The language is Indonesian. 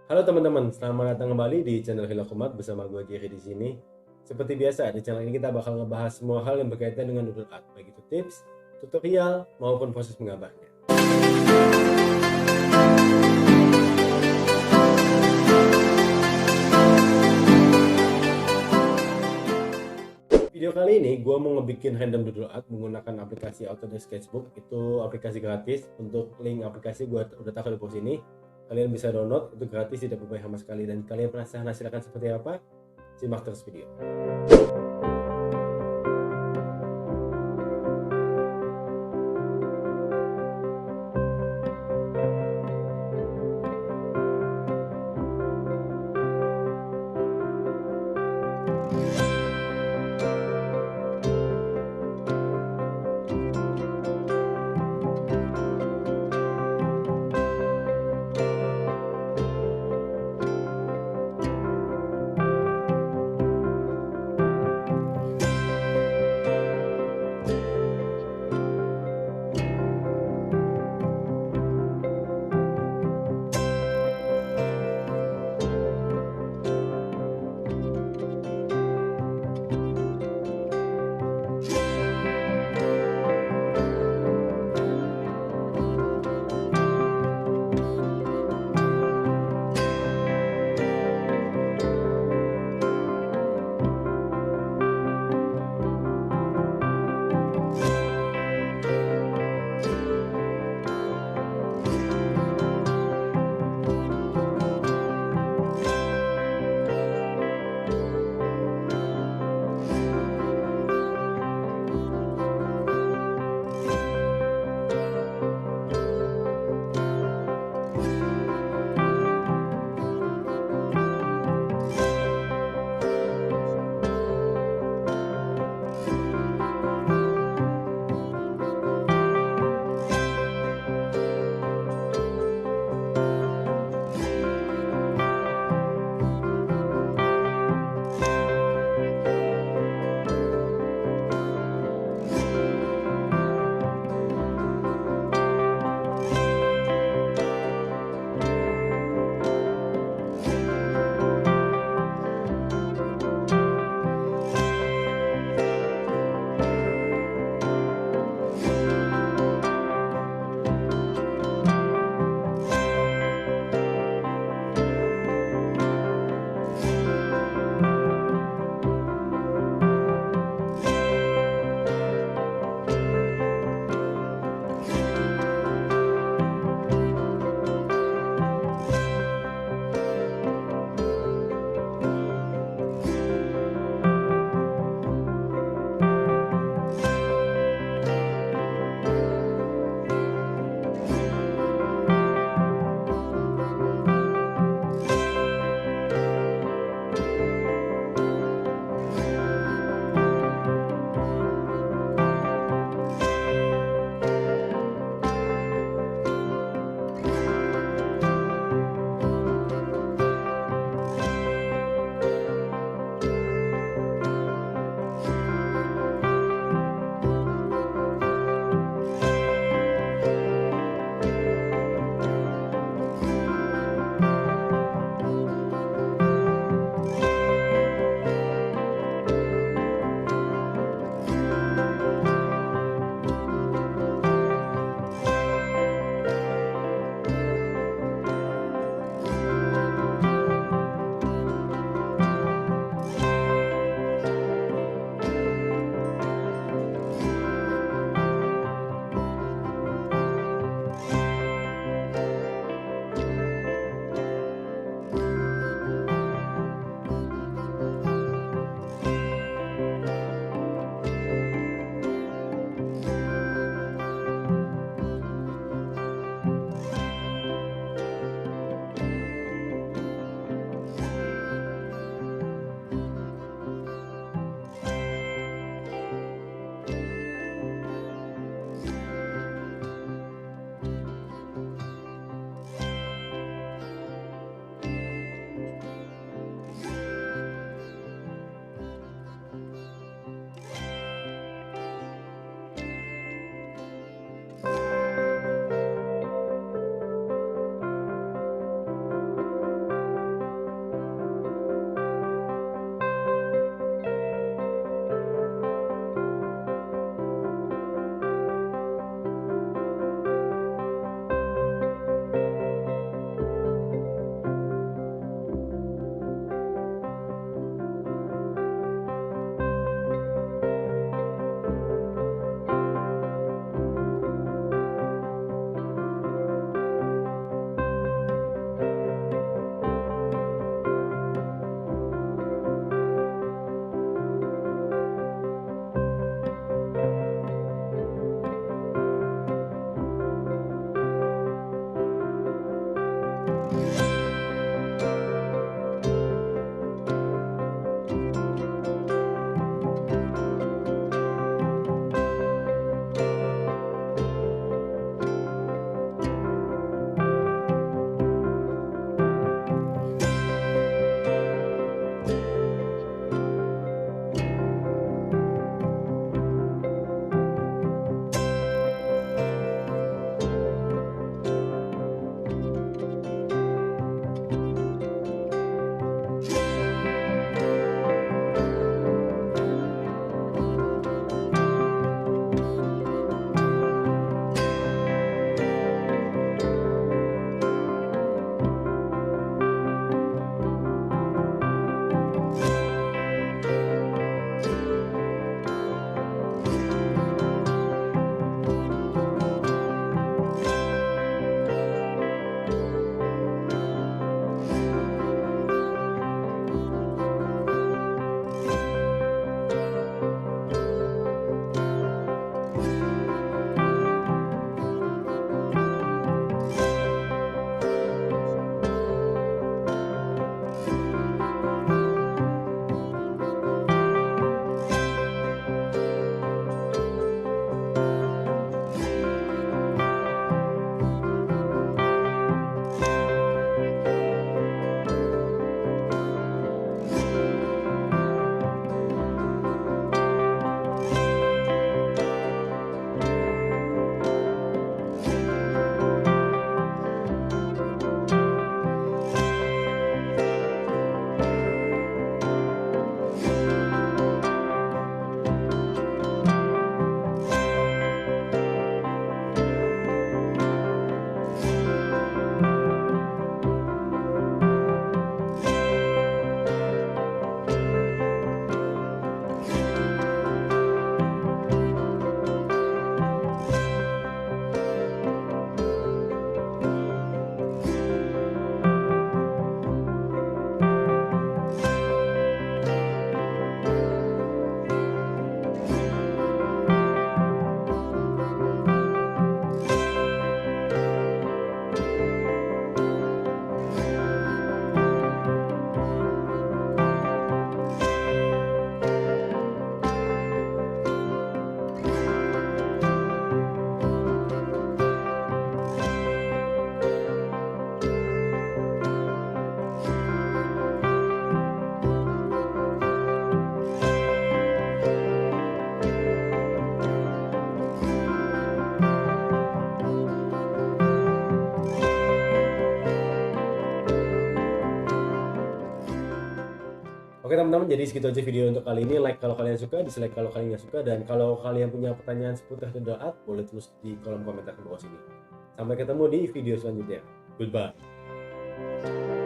Halo teman-teman, selamat datang kembali di channel Rilakumart bersama gue Giri di sini. Seperti biasa, di channel ini kita bakal ngebahas semua hal yang berkaitan dengan doodle art, baik itu tips, tutorial, maupun proses menggambarnya. Video kali ini gue mau ngebikin random doodle art menggunakan aplikasi Autodesk Sketchbook. Itu aplikasi gratis. Untuk link aplikasi gue udah taruh di bawah sini. Kalian bisa download, itu gratis, tidak berbayar sama sekali. Dan kalian penasaran hasilnya seperti apa? Simak terus video. Oke teman-teman, jadi segitu aja video untuk kali ini. Like kalau kalian suka, dislike kalau kalian nggak suka, dan kalau kalian punya pertanyaan seputar doodle art boleh tulis di kolom komentar di bawah sini. Sampai ketemu di video selanjutnya. Goodbye.